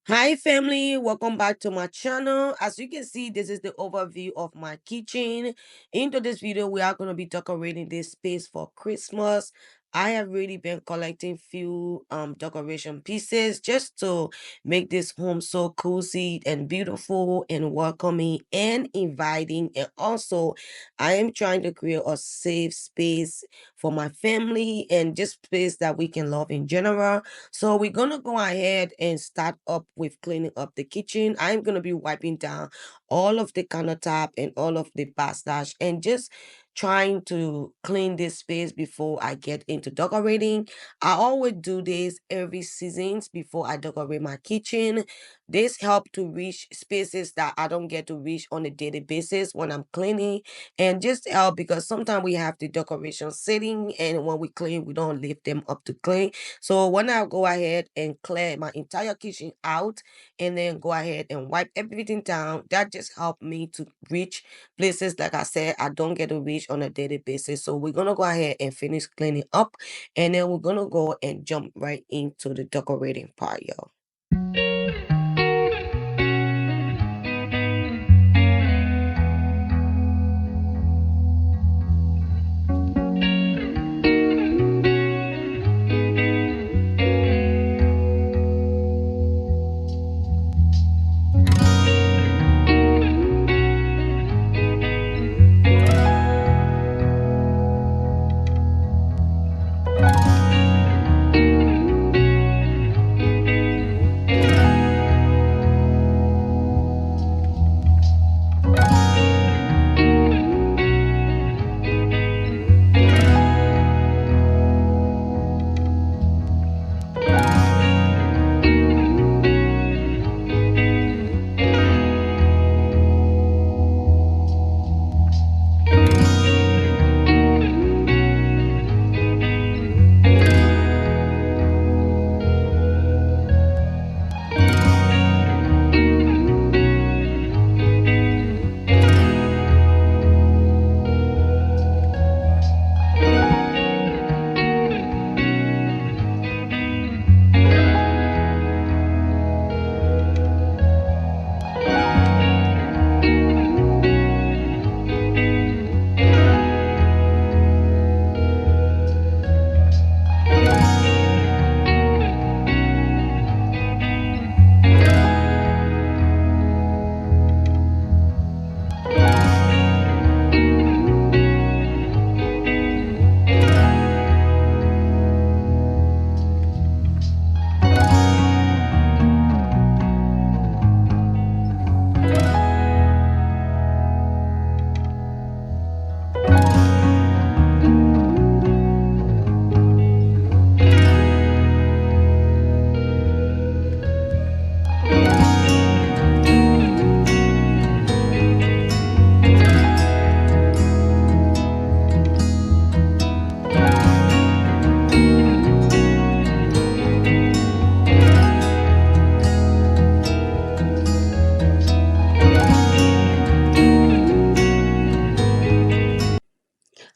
Hi family, welcome back to my channel. As you can see, this is the overview of my kitchen. Into this video, we are going to be decorating this space for Christmas. I have really been collecting few decoration pieces just to make this home so cozy and beautiful and welcoming and inviting. And also, I am trying to create a safe space for my family and just space that we can love in general. So we're gonna go ahead and start up with cleaning up the kitchen. I'm gonna be wiping down all of the countertop and all of the backsplash and just trying to clean this space before I get into decorating. I always do this every seasons before I decorate my kitchen. This help to reach spaces that I don't get to reach on a daily basis when I'm cleaning, and just help because sometimes we have the decoration sitting and when we clean we don't lift them up to clean. So when I go ahead and clear my entire kitchen out and then go ahead and wipe everything down, that just helped me to reach places like I said I don't get to reach on a daily basis. So we're gonna go ahead and finish cleaning up, and then we're gonna go and jump right into the decorating part, y'all.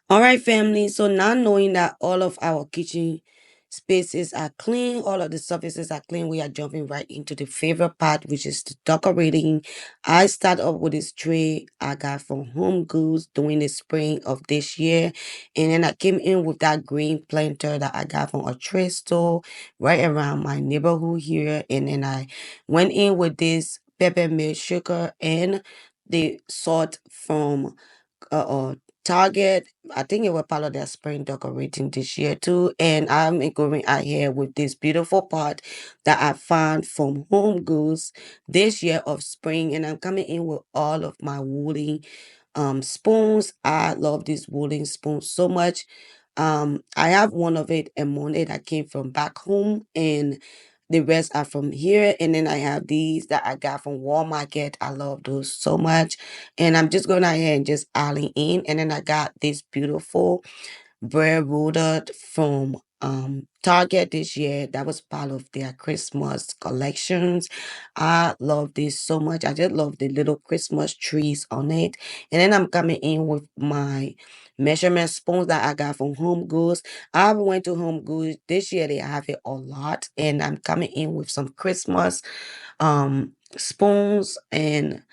All right, family. So now knowing that all of our kitchen spaces are clean, all of the surfaces are clean, we are jumping right into the favorite part, which is the decorating. I start off with this tray I got from Home Goods during the spring of this year. And then I came in with that green planter that I got from a tray store right around my neighborhood here. And then I went in with this peppermint sugar and the salt from uh, Target. I think it was part of their spring decorating this year too. And I'm going out here with this beautiful pot that I found from Home Goods this year of spring. And I'm coming in with all of my wooden spoons. I love this wooden spoon so much. I have one of it and one that came from back home, and the rest are from here. And then I have these that I got from Walmart. I love those so much. And I'm just going ahead and just adding in. And then I got this beautiful bread roller from Target this year. That was part of their Christmas collections. I love this so much. I just love the little Christmas trees on it. And then I'm coming in with my measurement spoons that I got from Home Goods. I went to Home Goods this year. They have it a lot, and I'm coming in with some Christmas spoons, and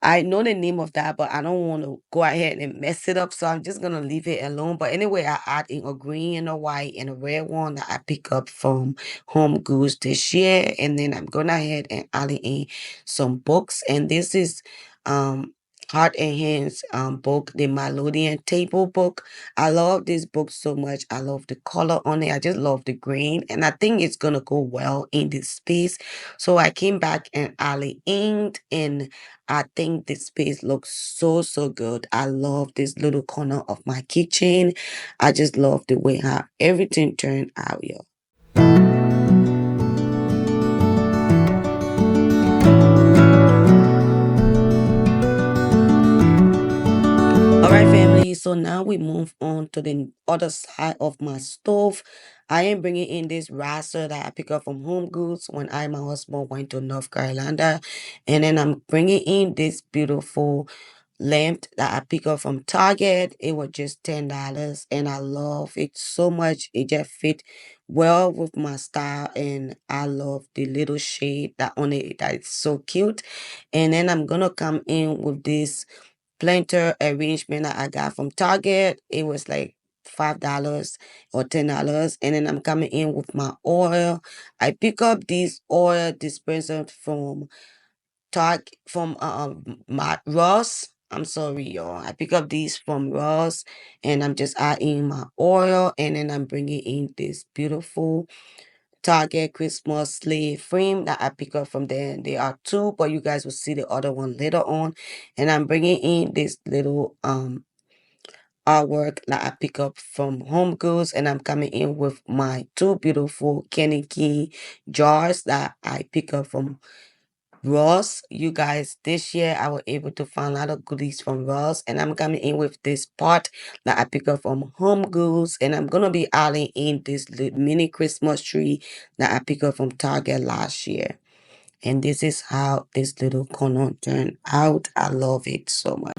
I know the name of that, but I don't want to go ahead and mess it up. So I'm just gonna leave it alone. But anyway, I add in a green and a white and a red one that I pick up from Home Goods this year. And then I'm gonna ahead and add in some books. And this is Heart and Hands book, the Melodian table book. I love this book so much. I love the color on it. I just love the green. And I think it's gonna go well in this space. So I came back and added inked, and I think this space looks so, so good. I love this little corner of my kitchen. I just love the way how everything turned out, y'all. All right, family. So now we move on to the other side of my stove. I am bringing in this riser that I pick up from Home Goods when I and my husband went to North Carolina. And then I'm bringing in this beautiful lamp that I pick up from Target. It was just $10, and I love it so much. It just fit well with my style, and I love the little shade that on it that is so cute. And then I'm gonna come in with this planter arrangement that I got from Target. It was like $5 or $10. And then I'm coming in with my oil. I pick up this oil dispenser from my Ross. I'm sorry, y'all. I pick up these from Ross, and I'm just adding my oil, and then I'm bringing in this beautiful Target Christmas sleeve frame that I pick up from there. There are two, but you guys will see the other one later on. And I'm bringing in this little artwork that I pick up from Home Goods, and I'm coming in with my two beautiful candy key jars that I pick up from Ross. You guys, this year I was able to find a lot of goodies from Ross, and I'm coming in with this pot that I pick up from Home Goods, and I'm gonna be adding in this mini Christmas tree that I pick up from Target last year. And this is how this little corner turned out. I love it so much.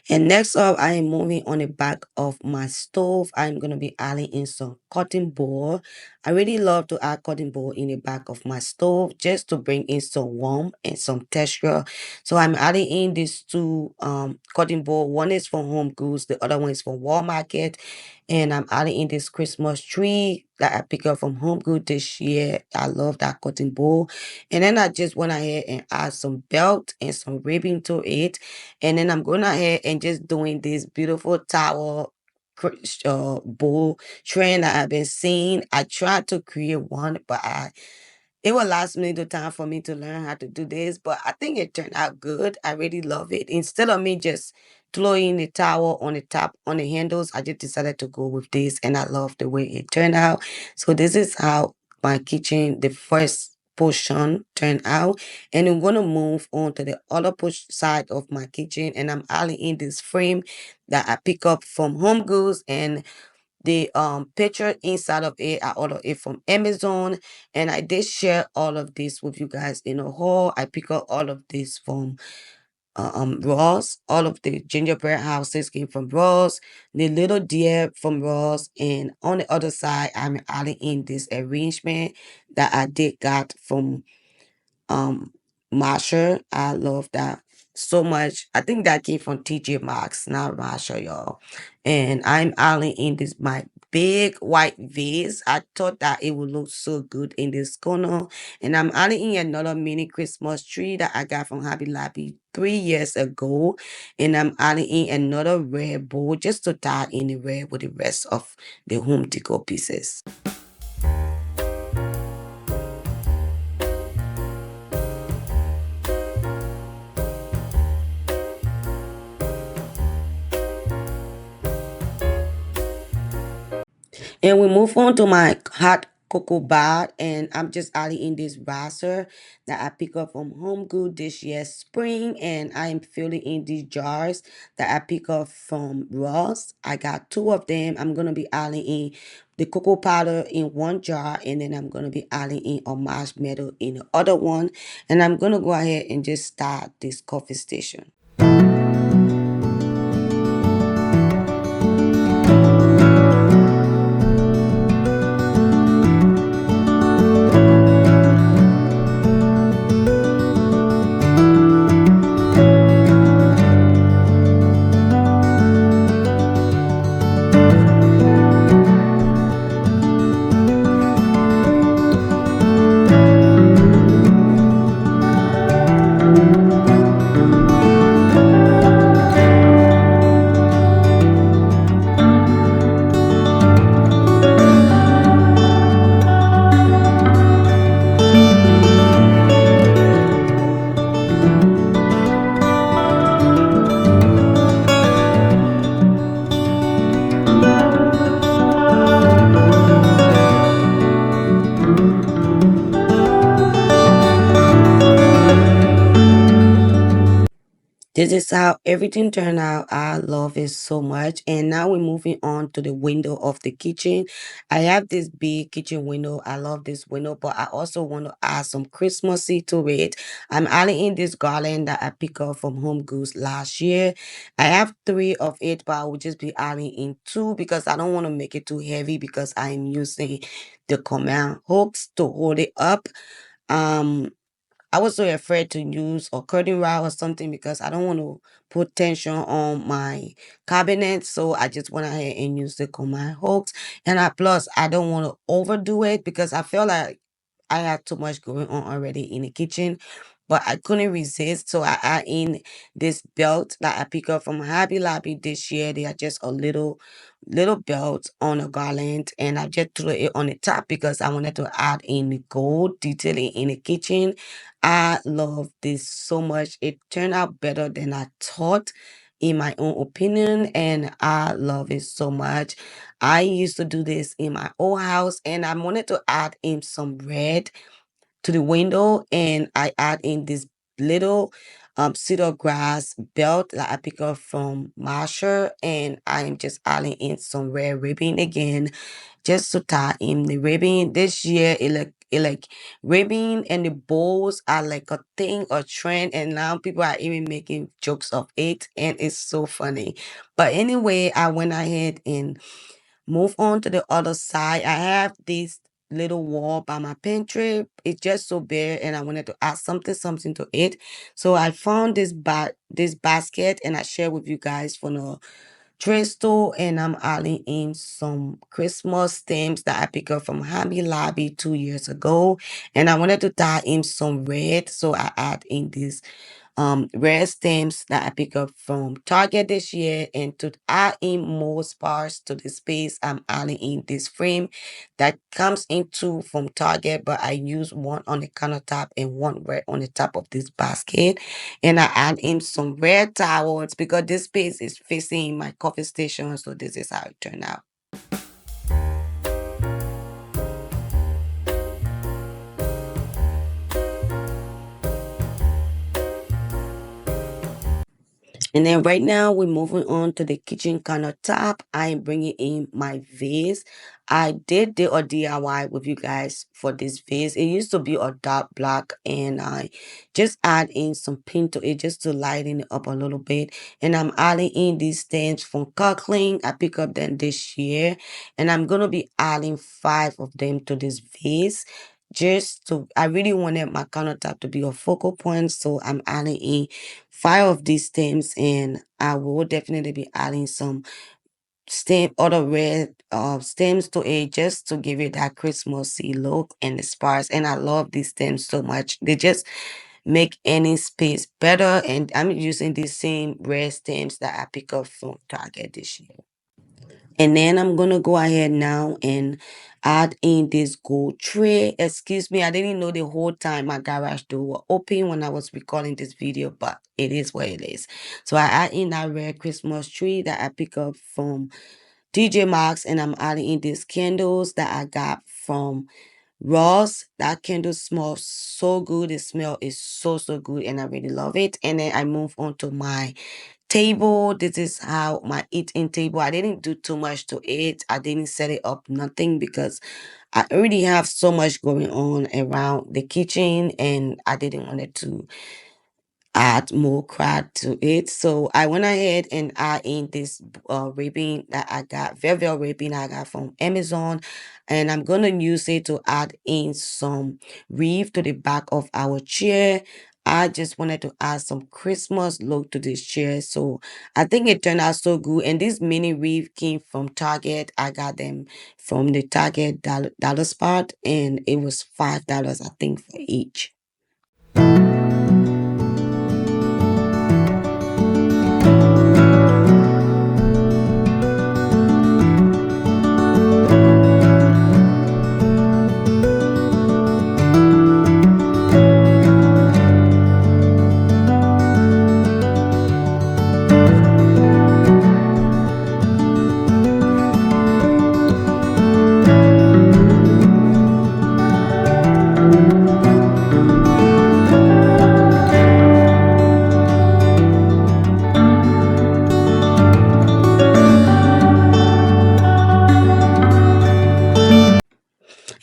And next up, I am moving on the back of my stove. I'm going to be adding in some cotton ball. I really love to add cotton ball in the back of my stove just to bring in some warmth and some texture. So I'm adding in these two cotton ball. One is from Home Goods, the other one is from Walmart. And I'm adding in this Christmas tree that I picked up from Home Goods this year. I love that cotton ball. And then I just went ahead and add some belt and some ribbon to it. And then I'm going ahead and just doing this beautiful towel bowl trend that I've been seeing. I tried to create one, but it will last me the time for me to learn how to do this, but I think it turned out good. I really love it. Instead of me just throwing the towel on the top on the handles, I just decided to go with this, and I love the way it turned out. So this is how my kitchen, the first portion, turned out. And I'm gonna move on to the other push side of my kitchen, and I'm adding in this frame that I pick up from Home Goods, and the picture inside of it, I ordered it from Amazon, and I did share all of this with you guys in a haul. I pick up all of this from Ross. All of the gingerbread houses came from Ross, the little deer from Ross, and on the other side I'm adding in this arrangement that I did got from um Marsha. I love that so much. I think that came from TJ Maxx, not Marsha, y'all. And I'm adding in this my big white vase. I thought that it would look so good in this corner. And I'm adding in another mini Christmas tree that I got from Hobby Lobby 3 years ago. And I'm adding in another red bowl just to tie in the red with the rest of the home decor pieces. And we move on to my hot cocoa bath, and I'm just adding in this riser that I pick up from Home Good this year spring, and I am filling in these jars that I pick up from Ross. I got two of them. I'm gonna be adding in the cocoa powder in one jar, and then I'm gonna be adding in a marshmallow in the other one, and I'm gonna go ahead and just start this coffee station. this is how everything turned out. I love it so much. And now we're moving on to the window of the kitchen. I have this big kitchen window. I love this window, but I also want to add some Christmassy to it. I'm adding in this garland that I picked up from Home Goods last year. I have three of it, but I will just be adding in two because I don't want to make it too heavy because I'm using the command hooks to hold it up. Um, I was so afraid to use a curtain rod or something because I don't want to put tension on my cabinet. So I just went ahead and used the combine hooks. And plus I don't want to overdo it because I feel like I had too much going on already in the kitchen. But I couldn't resist. So I add in this belt that I pick up from Hobby Lobby this year. They are just a little belt on a garland. And I just threw it on the top because I wanted to add in the gold detailing in the kitchen. I love this so much. It turned out better than I thought, in my own opinion, and I love it so much. I used to do this in my old house, and I wanted to add in some red to the window, and I add in this little cedar grass belt that I pick up from Marshall, and I am just adding in some red ribbon again just to tie in the ribbon. This year, it like ribbon and the bows are like a thing, a trend, and now people are even making jokes of it, and it's so funny. But anyway, I went ahead and move on to the other side. I have this little wall by my pantry. It's just so bare, and I wanted to add something to it. So I found this basket, and I share with you guys for the thrift store, and I'm adding in some Christmas stamps that I picked up from Hobby Lobby 2 years ago. And I wanted to tie in some red, so I add in this red stamps that I pick up from Target this year. And to add in more sparks to the space, I'm adding in this frame that comes into from Target, but I use one on the countertop and one red on the top of this basket. And I add in some red towels because this space is facing my coffee station, so this is how it turned out. And then right now we're moving on to the kitchen countertop. I am bringing in my vase. I did a DIY with you guys for this vase. It used to be a dark black, and I just add in some pink to it just to lighten it up a little bit. And I'm adding in these stands from Cockling. I picked up them this year, and I'm gonna be adding five of them to this vase. Just to, I really wanted my countertop to be a focal point, so I'm adding in five of these stems, and I will definitely be adding some other red stems to it just to give it that Christmassy look and the sparks. And I love these stems so much. They just make any space better. And I'm using the same red stems that I pick up from Target this year. And then I'm gonna go ahead now and add in this gold tray. Excuse me, I didn't know the whole time my garage door were open when I was recording this video, but it is what it is. So I add in that red Christmas tree that I pick up from DJ Maxx, and I'm adding in these candles that I got from Ross. That candle smells so good. The smell is so good, and I really love it. And then I move on to my table. This is how my eating table. I didn't do too much to it. I didn't set it up nothing because I already have so much going on around the kitchen, and I didn't want it to add more crowd to it. So I went ahead and add in this ribbon that I got, velvet ribbon I got from Amazon. And I'm going to use it to add in some wreath to the back of our chair. I just wanted to add some Christmas look to this chair. So I think it turned out so good. And this mini wreath came from Target. I got them from the Target dollar spot, and it was $5, I think, for each.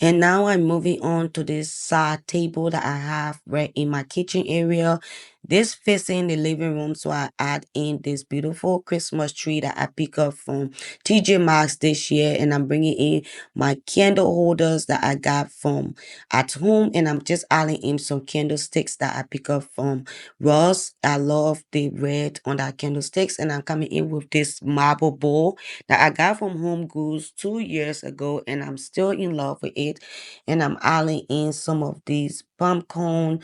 And now I'm moving on to this side table that I have right in my kitchen area. This facing the living room, so I add in this beautiful Christmas tree that I pick up from TJ Maxx this year, and I'm bringing in my candle holders that I got from at home, and I'm just adding in some candlesticks that I pick up from Ross. I love the red on that candlesticks, and I'm coming in with this marble bowl that I got from Home Goods 2 years ago, and I'm still in love with it. And I'm adding in some of these pumpkin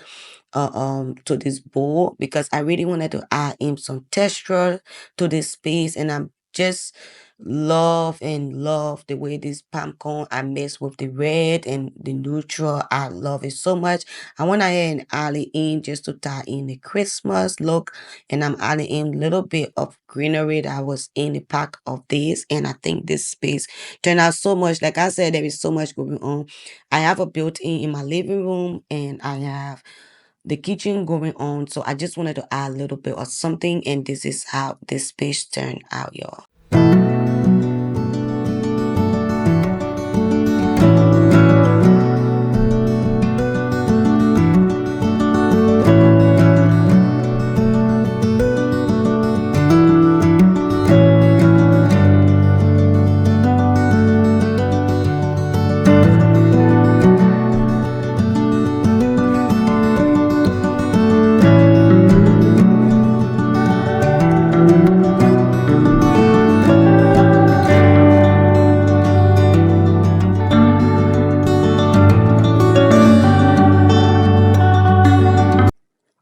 to this bowl because I really wanted to add in some texture to this space, and I'm just love the way this pumpkin I mix with the red and the neutral. I love it so much. I went ahead and added in just to tie in the Christmas look, and I'm adding in a little bit of greenery that was in the pack of this, and I think this space turned out so much. Like I said, there is so much going on. I have a built-in in my living room, and I have the kitchen going on, so I just wanted to add a little bit of something, and this is how this space turned out, y'all.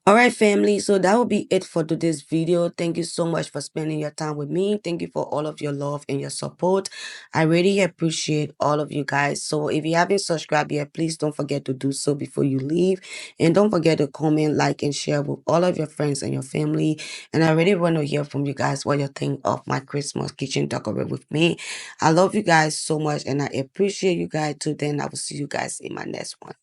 All right, family. So that will be it for today's video. Thank you so much for spending your time with me. Thank you for all of your love and your support. I really appreciate all of you guys. So if you haven't subscribed yet, please don't forget to do so before you leave. And don't forget to comment, like, and share with all of your friends and your family. And I really want to hear from you guys what you think of my Christmas kitchen decoration with me. I love you guys so much, and I appreciate you guys too. Then I will see you guys in my next one.